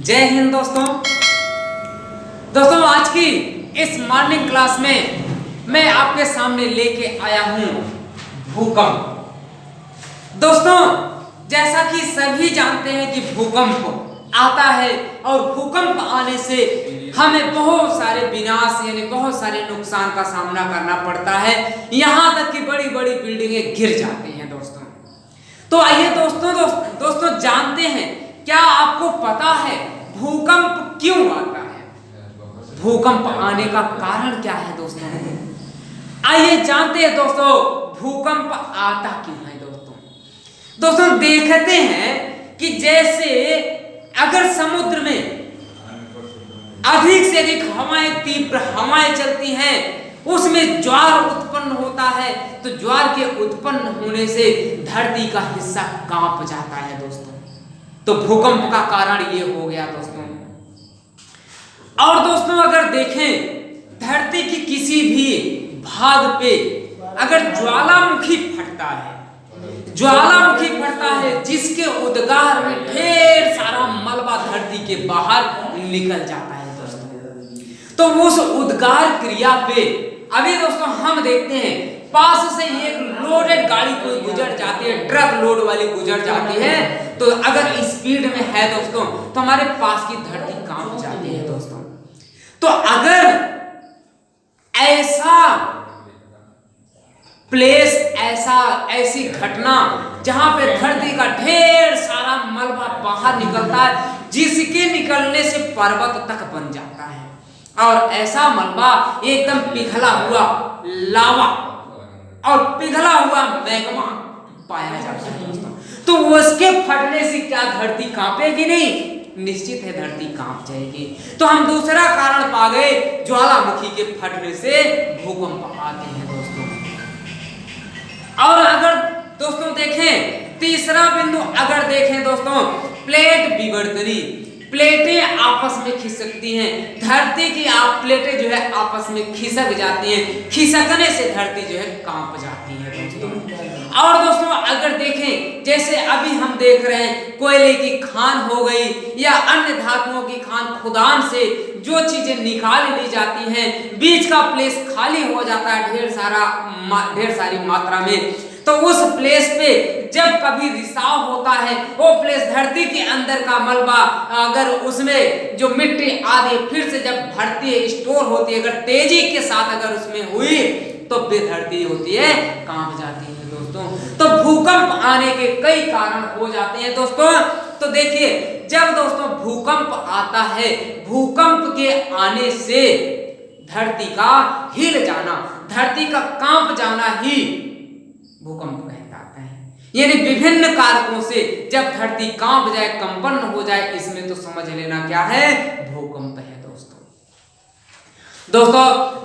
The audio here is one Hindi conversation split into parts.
जय हिंद दोस्तों। आज की इस मॉर्निंग क्लास में मैं आपके सामने लेके आया हूं भूकंप। दोस्तों, जैसा कि सभी जानते हैं कि भूकंप आता है और भूकंप आने से हमें बहुत सारे विनाश यानी बहुत सारे नुकसान का सामना करना पड़ता है, यहां तक कि बड़ी बड़ी बिल्डिंगें गिर जाती हैं दोस्तों। तो आइए दोस्तों जानते हैं, क्या आपको पता है भूकंप क्यों आता है? भूकंप आने का कारण क्या है दोस्तों? आइए जानते हैं दोस्तों, भूकंप आता क्यों है दोस्तों। देखते हैं कि जैसे अगर समुद्र में अधिक से अधिक तीव्र हवाएं चलती हैं, उसमें ज्वार उत्पन्न होता है, तो ज्वार के उत्पन्न होने से धरती का हिस्सा कांप जाता है दोस्तों। तो भूकंप का कारण ये हो गया दोस्तों। और दोस्तों अगर देखें, धरती की किसी भी भाग पे अगर ज्वालामुखी फटता है जिसके उद्गार में ढेर सारा मलबा धरती के बाहर निकल जाता है दोस्तों। तो उस उद्गार क्रिया पे अभी दोस्तों हम देखते हैं, पास से एक लोडेड गाड़ी कोई गुजर जाती है, ट्रक लोड वाली गुजर जाती है, तो अगर स्पीड में है दोस्तों तो हमारे पास की धरती कांप जाती है दोस्तों। तो अगर ऐसा प्लेस ऐसी घटना जहां पे धरती का ढेर सारा मलबा बाहर निकलता है, जिसके निकलने से पर्वत तक बन जाता है, और ऐसा मलबा एकदम पिघला हुआ लावा और पिघला हुआ मैग्मा पाया जाता है दोस्तों, तो उसके फटने से क्या धरती कांपेगी नहीं? निश्चित है धरती कांप जाएगी। तो हम दूसरा कारण पा गए, ज्वालामुखी के फटने से भूकंप आते हैं दोस्तों। और अगर दोस्तों देखें, तीसरा बिंदु अगर देखें दोस्तों, प्लेट विवर्तनी, प्लेटें आपस में खिसकती हैं, धरती की प्लेटें जो है आपस में खिसक जाती हैं, खिसकने से धरती जो है कांप जाती है दोस्तों। और दोस्तों अगर देखें, जैसे अभी हम देख रहे हैं कोयले की खान हो गई या अन्य धातुओं की खान, खुदान से जो चीजें निकाल ली जाती हैं, बीच का प्लेस खाली हो जाता है ढेर सारी मात्रा में, तो उस प्लेस पे जब कभी रिसाव होता है, वो प्लेस धरती के अंदर का मलबा अगर उसमें जो मिट्टी आदि फिर से जब भरती है, स्टोर होती है, अगर तेजी के साथ अगर उसमें हुई तो बेधरती होती है, कांप जाती है दोस्तों। तो भूकंप आने के कई कारण हो जाते हैं दोस्तों। तो देखिए, जब दोस्तों भूकंप आता है, भूकंप के आने से धरती का हिल जाना, धरती का कांप जाना ही भूकंप कहलाता है। यानी विभिन्न कारकों से जब धरती कांप जाए, कंपन हो जाए, इसमें तो समझ लेना क्या है? भूकंप है दोस्तों।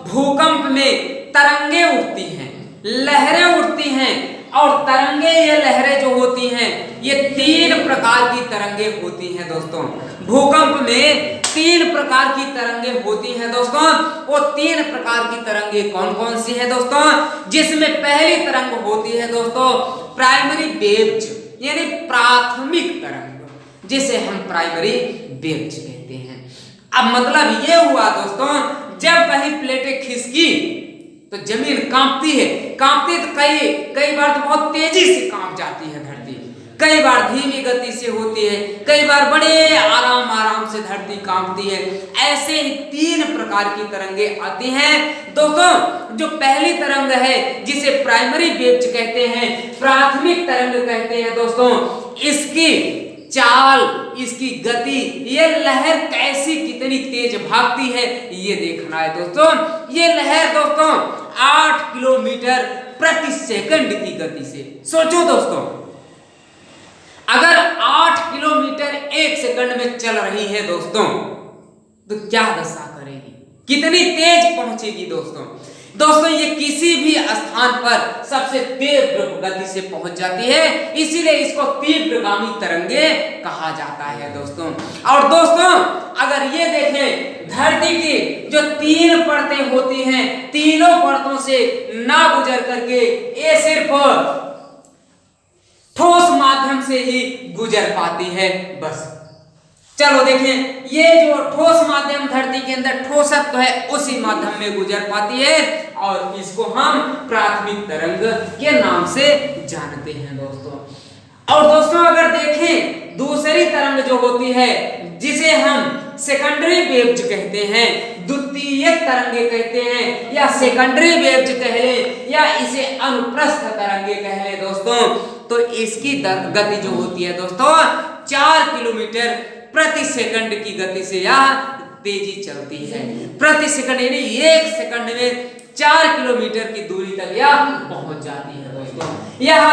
भूकंप में तरंगे उठती हैं, लहरें उठती हैं, और तरंगे ये लहरें जो होती हैं, ये 3 प्रकार की तरंगे होती हैं दोस्तों। भूकंप में 3 प्रकार की तरंगे होती हैं दोस्तों। वो 3 प्रकार की तरंगे कौन कौन सी हैं दोस्तों? जिसमें पहली तरंग होती है दोस्तों प्राइमरी वेव्स, यानी प्राथमिक तरंग, जिसे हम प्राइमरी वेव्स कहते हैं। अब मतलब ये हुआ दोस्तों, जब कहीं प्लेटें खिसकी तो जमीन कांपती है तो कई बार तो बहुत तेजी से कांप जाती है धरती, कई बार धीमी गति से होती है, कई बार बड़े आराम से धरती कांपती है। ऐसे ही 3 प्रकार की तरंगे आती हैं दोस्तों। जो पहली तरंग है जिसे प्राइमरी वेव्स कहते हैं, प्राथमिक तरंग कहते हैं दोस्तों, इसकी चाल, इसकी गति, ये लहर कैसी कितनी तेज भागती है ये देखना है दोस्तों। ये लहर दोस्तों 8 किलोमीटर प्रति सेकंड की गति से, सोचो दोस्तों, अगर 8 किलोमीटर 1 सेकंड में चल रही है दोस्तों, तो क्या दशा करेगी, कितनी तेज पहुंचेगी दोस्तों। दोस्तों ये किसी भी स्थान पर सबसे तीव्र गति से पहुंच जाती है, इसीलिए इसको तीव्रगामी तरंगे कहा जाता है दोस्तों। और दोस्तों अगर ये देखें धरती की जो 3 परतें होती हैं, तीनों परतों से ना गुजर करके ये सिर्फ ठोस माध्यम से ही गुजर पाती है बस। चलो देखें, ये जो ठोस माध्यम धरती के अंदर ठोसत्व है उसी माध्यम में गुजर पाती है और इसको हम प्राथमिक तरंग के नाम से जानते हैं दोस्तों। और दोस्तों अगर देखें दूसरी तरंग जो होती है जिसे हम सेकेंडरी वेव्स कहते हैं, द्वितीयक तरंगे कहते हैं, या सेकेंडरी वेव्स कह लें या इसे अनुप्रस्थ तरंगे कह लें दोस्तों, तो इसकी गति जो होती है दोस्तों 4 किलोमीटर प्रति सेकंड की गति से यह तेजी चलती है। प्रति सेकंड यानी 1 सेकंड में 4 किलोमीटर की दूरी तक यह पहुंच जाती है दोस्तों। यह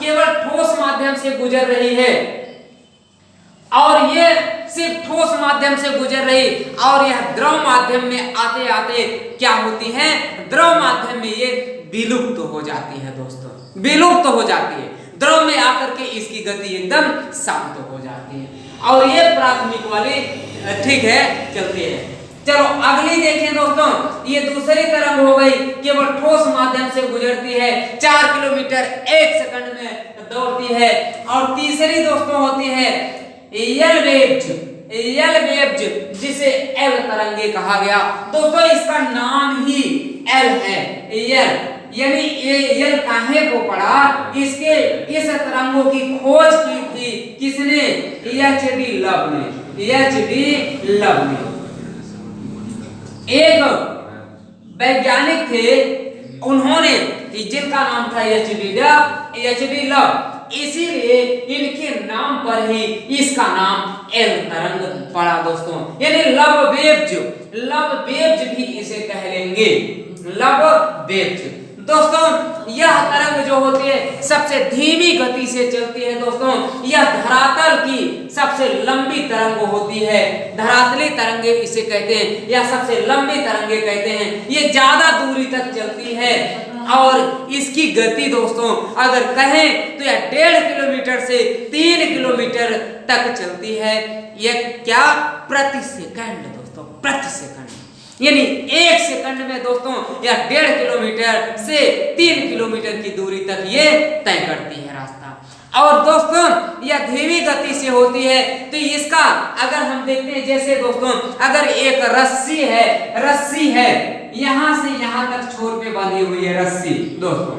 केवल ठोस माध्यम से गुजर रही है और ये सिर्फ ठोस माध्यम से गुजर रही और यह द्रव माध्यम में आते आते क्या होती है, द्रव माध्यम में ये विलुप्त हो जाती है दोस्तों, विलुप्त हो जाती है। द्रव में आकर के इसकी गति एकदम शांत हो जाती है और ये प्राथमिक वाली ठीक है चलती है। चलो अगली देखें दोस्तों, ये दूसरी तरंग हो गई, केवल ठोस माध्यम से गुजरती है, 4 किलोमीटर 1 सेकंड में दौड़ती है। और तीसरी दोस्तों होती है एल वेव्स, जिसे एल तरंगे कहा गया दोस्तों। इसका नाम ही एल है, एल यानी एल काहे को पड़ा, इसके इस तरंगों की खोज की थी किसने, एच.डी. लव ने। एच.डी. लव ने एक वैज्ञानिक थे, उन्होंने जिनका नाम था एच.डी. लव, इसीलिए इनके नाम पर ही इसका नाम एल तरंग पड़ा दोस्तों। यानी लव वेव्स भी इसे कह लेंगे, लव वेव्स। दोस्तों यह तरंग जो होती है सबसे धीमी गति से चलती है दोस्तों। यह धरातल की सबसे लंबी तरंग होती है, धरातली तरंगे इसे कहते हैं या सबसे लंबी तरंगे कहते हैं। ये ज्यादा दूरी तक चलती है और इसकी गति दोस्तों अगर कहें तो यह 1.5 किलोमीटर से 3 किलोमीटर तक चलती है। यह क्या, प्रति सेकंड दोस्तों, प्रति सेकंड यानी 1 सेकंड में दोस्तों यह 1.5 किलोमीटर से 3 किलोमीटर की दूरी तक ये तय करती है रास्ता। और दोस्तों यह धीमी गति से होती है, तो इसका अगर हम देखते हैं जैसे दोस्तों अगर एक रस्सी है यहां से यहां तक छोर पे बांधी हुई है रस्सी दोस्तों।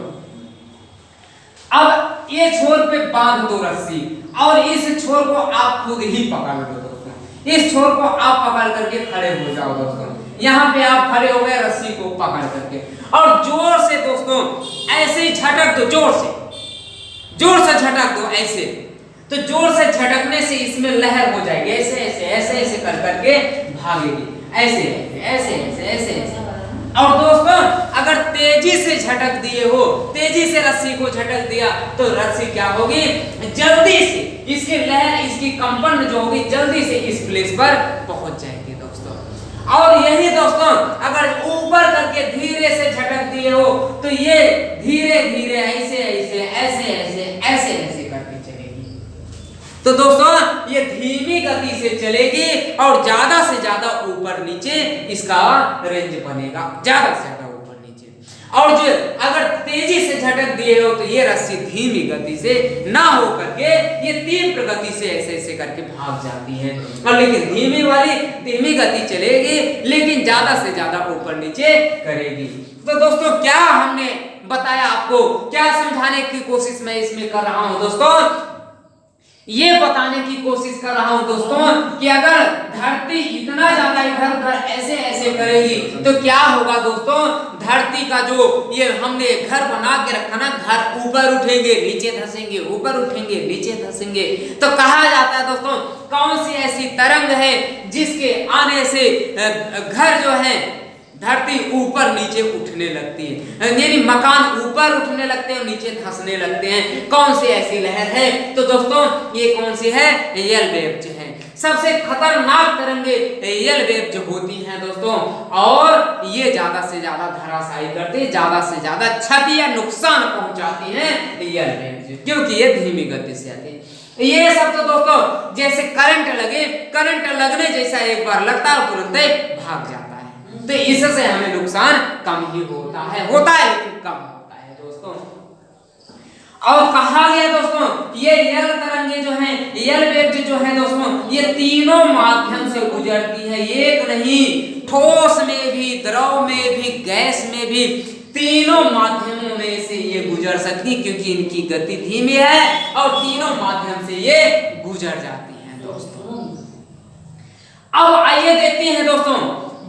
अब ये छोर पे बांध दो रस्सी और इस छोर को आप खुद ही पकड़ लो दोस्तों। इस छोर को आप पकड़ करके खड़े हो जाओ दोस्तों। यहाँ पे आप खड़े हो गए रस्सी को पकड़ करके और जोर से दोस्तों ऐसे ही झटक दो, जोर से झटक दो ऐसे। तो जोर से झटकने से इसमें लहर हो जाएगी, ऐसे कर करके भागेगी, ऐसे। और दोस्तों अगर तेजी से झटक दिए हो, तेजी से रस्सी को झटक दिया तो रस्सी क्या होगी, जल्दी से इसकी लहर, इसकी कंपन जो होगी जल्दी से इस प्लेस पर पहुंच जाएगी दोस्तों। और यही दोस्तों अगर ऊपर करके धीरे से झटक दिए हो तो ये धीरे धीरे ऐसे करके चलेगी। तो दोस्तों ये धीमी गति से चलेगी और ज्यादा से ज्यादा ऊपर नीचे इसका रेंज बनेगा, ज्यादा से ज्यादा ऊपर नीचे। और जो अगर तेजी से झटक दिए हो तो ये रस्सी धीमी गति से ना हो करके ये तीव्र गति से ऐसे करके भाग जाती है। और लेकिन धीमी गति चलेगी लेकिन ज्यादा से ज्यादा ऊपर नीचे करेगी। तो दोस्तों क्या हमने बताया आपको, क्या समझाने की कोशिश मैं इसमें कर रहा हूं दोस्तों, ये बताने की कोशिश कर रहा हूं दोस्तों कि अगर धरती इतना ज्यादा इधर उधर ऐसे करेगी तो क्या होगा दोस्तों, धरती का जो ये हमने घर बना के रखा ना, घर ऊपर उठेंगे नीचे धंसेंगे, ऊपर उठेंगे नीचे धंसेंगे। तो कहा जाता है दोस्तों कौन सी ऐसी तरंग है जिसके आने से घर जो है धरती ऊपर नीचे उठने लगती है, यानी मकान ऊपर उठने लगते हैं और नीचे धंसने लगते हैं। कौन सी ऐसी लहर है, तो दोस्तों ये कौन सी है, एल वेव्स है। सबसे खतरनाक तरंगे एल वेव जो होती हैं दोस्तों, और ये ज्यादा से ज्यादा धराशायी करती, ज्यादा से ज्यादा क्षति या नुकसान पहुंचाती हैं एल वेव, क्योंकि ये धीमी गति से आती है। ये सब तो दोस्तों जैसे करंट लगे, करंट लगने जैसा एक बार लगता है तुरंत भाग जाता है, तो इससे हमें नुकसान कम ही होता है लेकिन कम होता है दोस्तों। और कहा गया दोस्तों ये यल तरंगे जो हैं, यल वेव जो है दोस्तों, ये तीनों माध्यम से गुजरती है, एक नहीं, ठोस में भी, द्रव में भी, गैस में भी, तीनों माध्यमों में से ये गुजर सकती, क्योंकि इनकी गति धीमी है और तीनों माध्यम से ये गुजर जाती हैं दोस्तों। अब आइए देखते हैं दोस्तों,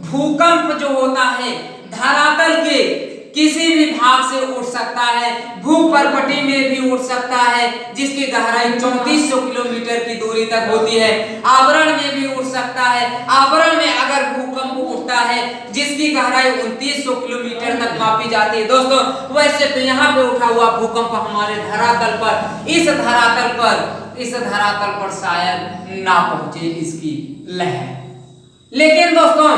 भूकंप जो होता है धरातल के किसी भी भाग से उठ सकता है, भूपर्पटी में भी उठ सकता है जिसकी गहराई 3400 किलोमीटर की दूरी तक होती है, आवरण में भी उठ सकता है, आवरण में अगर भूकंप उठता है जिसकी गहराई 2900 किलोमीटर तक मापी जाती है दोस्तों। वैसे तो यहाँ पे उठा हुआ भूकंप हमारे धरातल पर, इस धरातल पर शायद ना पहुंचे इसकी लहर, लेकिन दोस्तों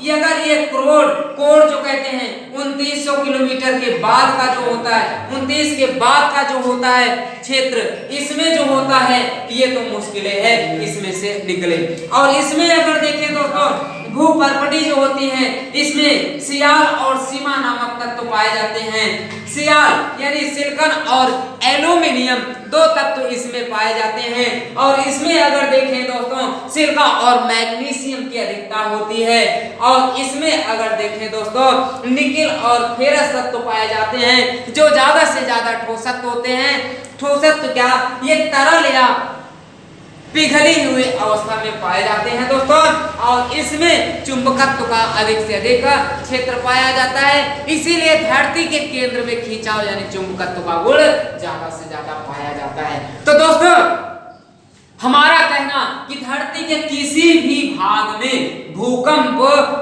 ये अगर ये कोण जो कहते हैं 2900 किलोमीटर के बाद का जो होता है, 29 के बाद का जो होता है क्षेत्र, इसमें जो होता है ये तो मुश्किलें है इसमें से निकले। और इसमें अगर देखें दोस्तों भूपर्पटी जो होती है इसमें सियाल और सीमा नामक तत्व पाए जाते हैं। सियाल यानी सिलिकॉन और एल्यूमिनियम दो तत्व इसमें पाए जाते हैं, और इसमें अगर देखें दोस्तों सिलिकॉन और मैग्नीशियम की अधिकता होती है, और इसमें अगर देखें दोस्तों निकेल और फेरस तत्व पाए जाते हैं जो ज्यादा से ज्यादा ठोसत्व होते हैं। ठोसत्व क्या, ये तरल या पिघली हुई अवस्था में पाए जाते हैं दोस्तों, और इसमें चुंबकत्व का अधिक से अधिक क्षेत्र पाया जाता है, इसीलिए धरती के केंद्र में खिंचाव यानी चुंबकत्व का गुण ज्यादा से ज्यादा पाया जाता है। तो दोस्तों हमारा कहना कि धरती के किसी भी भाग में भूकंप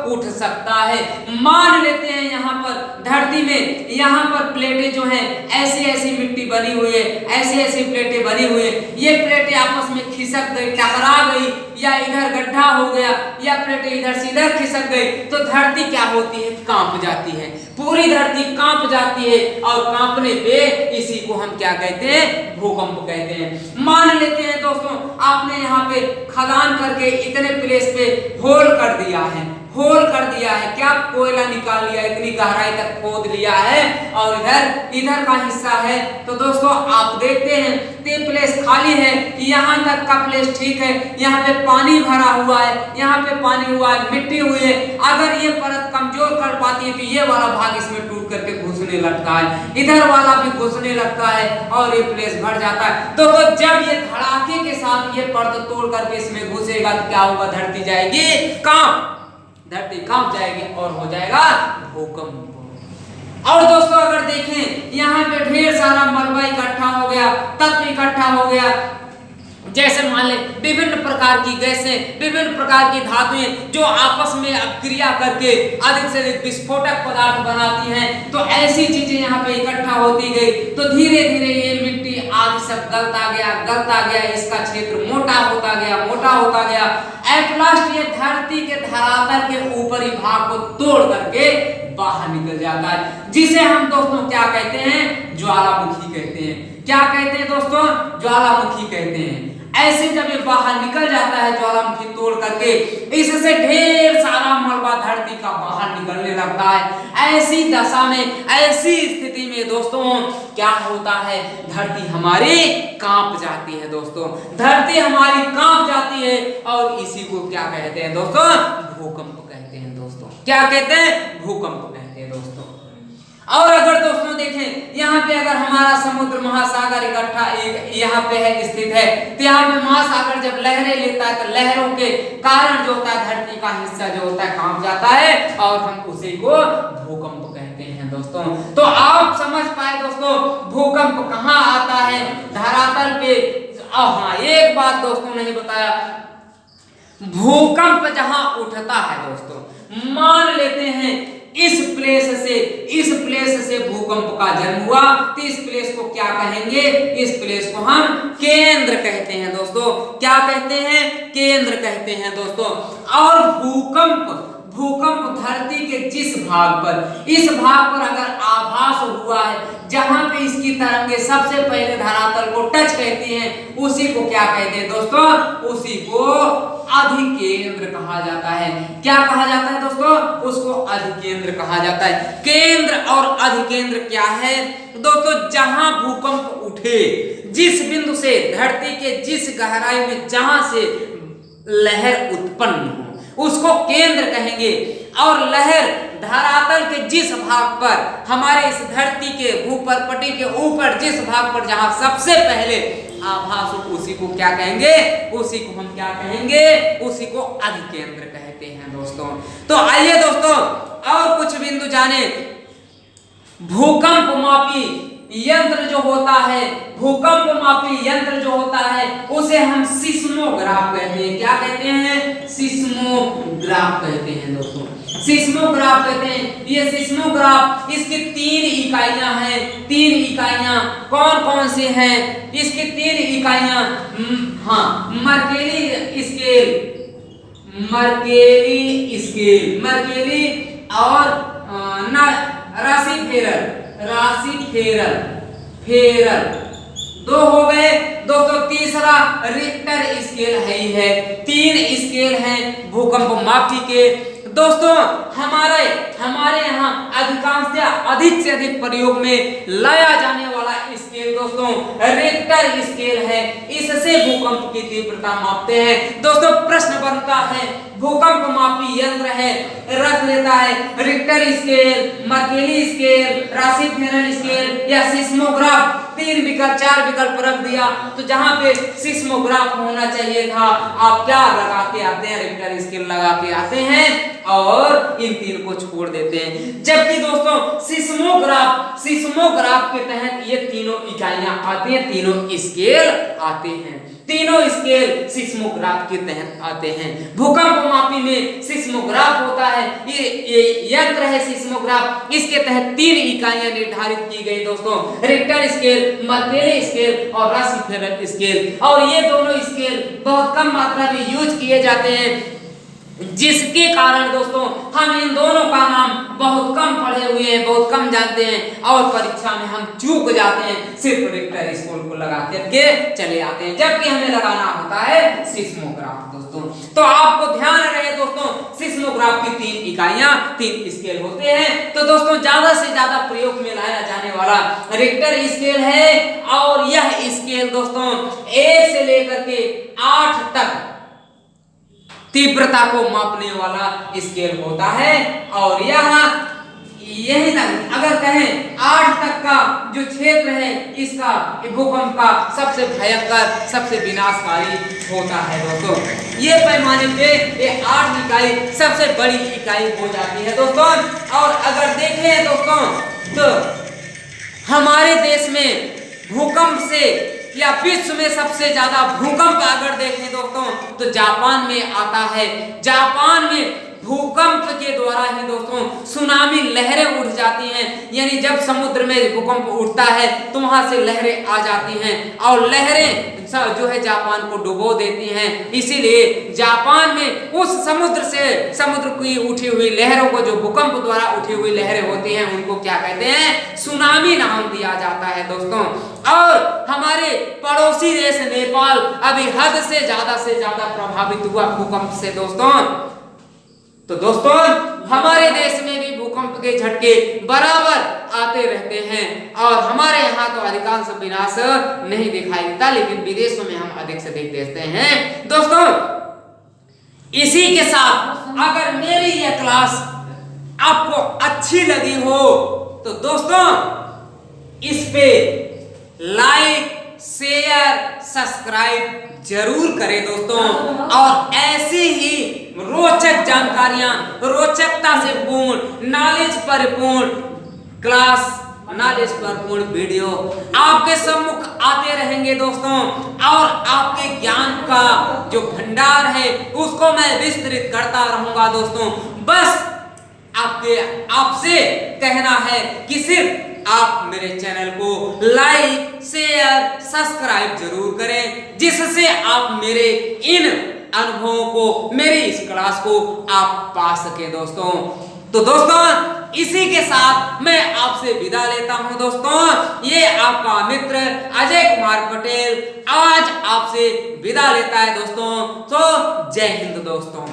उठ सकता है। मान लेते हैं यहाँ पर धरती में, यहाँ पर प्लेटें जो हैं ऐसी ऐसी मिट्टी बनी हुई है, ऐसी ऐसी प्लेटें बनी हुई है, ये प्लेटें आपस में खिसक गई, टकरा गई, या इधर गड्ढा हो गया, या प्लेटें इधर से इधर खिसक गई, तो धरती क्या होती है, कांप जाती है, पूरी धरती कांप जाती है, और कांपने पे इसी को हम क्या कहते हैं, भूकंप कहते हैं। मान लेते हैं दोस्तों आपने यहाँ पे खदान करके इतने प्लेस पे होल कर दिया है, क्या कोयला निकाल लिया, इतनी गहराई तक खोद लिया है, और इधर का हिस्सा है, तो दोस्तों आप देखते हैं ये प्लेस खाली है, यहाँ तक का प्लेस ठीक है, यहाँ पे पानी भरा हुआ है, यहाँ पे पानी हुआ है, मिट्टी हुई है, अगर ये परत कमजोर कर पाती है तो ये वाला भाग इसमें टूट करके घुसने लगता है, इधर वाला भी घुसने लगता है, और ये प्लेस भर जाता है। तो जब ये धड़ाके के साथ ये परत तोड़ करके इसमें घुसेगा तो क्या होगा, धरती जाएगी कांप, धरती कांप जाएगी और हो जाएगा भूकंप। और दोस्तों अगर देखें यहाँ पे ढेर सारा मलबा इकट्ठा हो गया, तत्व इकट्ठा हो गया, जैसे मान ले विभिन्न प्रकार की गैसें, विभिन्न प्रकार की धातुएं जो आपस में अब क्रिया करके अधिक से अधिक विस्फोटक पदार्थ बनाती हैं, तो ऐसी चीजें यहाँ पे इकट्ठा होती गई, तो धीरे धीरे ये मिट्टी आदि सब गलता गया, इसका क्षेत्र मोटा होता गया, एट लास्ट ये धरती के धरातल के ऊपरी भाग को तोड़ करके बाहर निकल जाता है, जिसे हम दोस्तों क्या कहते हैं, ज्वालामुखी कहते हैं। क्या कहते हैं दोस्तों, ज्वालामुखी कहते हैं। ऐसे जब ये बाहर निकल जाता है ज्वालामुखी तोड़ करके, इससे ढेर सारा मलबा धरती का बाहर निकलने लगता है। ऐसी दशा में, ऐसी स्थिति में दोस्तों क्या होता है, धरती हमारी कांप जाती है दोस्तों, धरती हमारी कांप जाती है, और इसी को क्या कहते हैं दोस्तों, भूकंप कहते हैं दोस्तों। क्या कहते हैं, भूकंप कहते हैं दोस्तों। और अगर दोस्तों देखें यहाँ पे अगर हमारा समुद्र महासागर इकट्ठा यहाँ पे है स्थित है, तो यहाँ पे महासागर जब लहरें लेता है तो लहरों के कारण जो होता है धरती का हिस्सा जो होता है कांप जाता है, और हम उसी को भूकंप कहते हैं दोस्तों। तो आप समझ पाए दोस्तों भूकंप कहाँ आता है, धरातल पे। हाँ एक बात दोस्तों नहीं बताया, भूकंप जहां उठता है दोस्तों, मान लेते हैं इस प्लेस से भूकंप का जन्म हुआ। तो इस प्लेस को क्या कहेंगे? इस प्लेस को हम केंद्र कहते हैं दोस्तों। क्या कहते हैं? केंद्र कहते हैं दोस्तों। और भूकंप धरती के जिस भाग पर, इस भाग पर अगर आभास हुआ है, जहां पे इसकी तरंगे सबसे पहले धरातल को टच करती हैं, उसी को क्या कहते हैं दोस्तों? उसी को अधिकेंद्र कहा जाता है। क्या कहा जाता है दोस्तों? उसको अधिकेंद्र कहा जाता है। केंद्र और अधिकेंद्र क्या है दोस्तों? जहां भूकंप उठे, जिस बिंदु से धरती के जिस गहराई में जहां से लहर उत्पन्न हो, उसको केंद्र कहेंगे। और लहर धरातल के जिस भाग पर, हमारे इस धरती के भूपटपटी के ऊपर जिस भाग पर जहां सबसे पहले आभास हो, उसी को क्या कहेंगे? उसी को हम क्या कहेंगे? उसी को अधिकेंद्र कहते हैं दोस्तों। तो आइए दोस्तों और कुछ बिंदु जाने। भूकंप मापी यंत्र जो होता है, भूकंप मापी यंत्र जो होता है, उसे हम सिस्मोग्राफ कहते हैं। क्या कहते हैं? सिस्मोग्राफ कहते हैं दोस्तों। सिस्मोग्राफ कहते हैं। ये सिस्मोग्राफ, इसकी 3 इकाइयां हैं। 3 इकाइयां कौन कौन सी हैं? इसकी 3 इकाइयां, मर्केली स्केल और राशि फेरर 2 हो गए दोस्तों। तीसरा रिक्टर स्केल है। 3 स्केल हैं भूकंप मापी के दोस्तों। हमारे यहाँ अधिक से अधिक प्रयोग में लाया जाने वाला स्केल दोस्तों रिक्टर स्केल है। इससे भूकंप की तीव्रता मापते हैं दोस्तों। प्रश्न बनता है, भूकंप मापी यंत्र है, रख लेता है रिक्टर स्केल, मर्केली स्केल, राशि फेरर स्केल या सिस्मोग्राफ। 3 विकल्प 4 विकल्प रख दिया, तो जहां पे सिस्मोग्राफ होना चाहिए था, आप क्या लगा के आते हैं? रिक्टर स्केल लगा के आते हैं और इन 3 को छोड़ देते हैं। जबकि दोस्तों सिस्मोग्राफ के तहत ये तीनों इकाइयां आती हैं, तीनों स्केल आते हैं। तीनों स्केल सिस्मोग्राफ के तहत आते हैं। भूकंप मापी में सिस्मोग्राफ होता है, ये यंत्र है सिस्मोग्राफ। इसके तहत 3 इकाइयां निर्धारित की गई दोस्तों, रिक्टर स्केल, मर्केली स्केल और राशि फेरर स्केल। और ये दोनों स्केल बहुत कम मात्रा में यूज किए जाते हैं, जिसके कारण दोस्तों हम इन दोनों का नाम बहुत कम पढ़े हुए हैं, बहुत कम जानते हैं और परीक्षा में हम चूक जाते हैं। सिर्फ रिक्टर स्केल को लगा करके चले आते हैं, जबकि हमें लगाना होता है सिस्मोग्राफ दोस्तों। तो आपको ध्यान रहे दोस्तों, सिस्मोग्राफ की 3 इकाइयां, 3 स्केल होते हैं। तो दोस्तों ज्यादा से ज्यादा प्रयोग में लाया जाने वाला रिक्टर स्केल है। और यह स्केल दोस्तों 1 से लेकर के 8 तक तीव्रता को मापने वाला स्केल होता है। और यही तक अगर कहें 8 तक का जो क्षेत्र है, इसका भूकंप का सबसे भयंकर, सबसे विनाशकारी होता है दोस्तों। ये पैमाने पे ये 8 इकाई सबसे बड़ी इकाई हो जाती है दोस्तों। और अगर देखें दोस्तों तो हमारे देश में भूकंप से या विश्व में सबसे ज्यादा भूकंप अगर देखें दोस्तों तो जापान में आता है। जापान में भूकंप के द्वारा ही दोस्तों सुनामी लहरें उठ जाती हैं। यानी जब समुद्र में भूकंप उठता है तो वहां से लहरें आ जाती हैं और लहरें जो है जापान को डुबो देती हैं। इसीलिए जापान में उस समुद्र की उठी हुई लहरों को, जो भूकंप द्वारा उठी हुई लहरें होती हैं, उनको क्या कहते हैं? सुनामी नाम दिया जाता है दोस्तों। और हमारे पड़ोसी देश नेपाल अभी हद से ज्यादा प्रभावित हुआ भूकंप से दोस्तों। तो दोस्तों हमारे देश में भी भूकंप के झटके बराबर आते रहते हैं और हमारे यहाँ तो अधिकांश विनाश नहीं दिखाई देता, लेकिन विदेशों में हम अधिक से अधिक देखते हैं दोस्तों। इसी के साथ अगर मेरी यह क्लास आपको अच्छी लगी हो तो दोस्तों इस पे लाइक, शेयर, सब्सक्राइब जरूर करें दोस्तों। और ऐसी ही रोचक जानकारियां, रोचकता से पूर्ण, नॉलेज परिपूर्ण क्लास, नॉलेज परिपूर्ण वीडियो आपके सम्मुख आते रहेंगे दोस्तों। और आपके ज्ञान का जो भंडार है उसको मैं विस्तृत करता रहूंगा दोस्तों। बस आपसे कहना है कि सिर्फ आप मेरे चैनल को लाइक शेयर सब्सक्राइब जरूर करें, जिससे आप मेरे इन अनुभवों को, मेरी इस क्लास को आप पा सके दोस्तों। तो दोस्तों इसी के साथ मैं आपसे विदा लेता हूं दोस्तों। ये आपका मित्र अजय कुमार पटेल आज आपसे विदा लेता है दोस्तों। तो जय हिंद दोस्तों।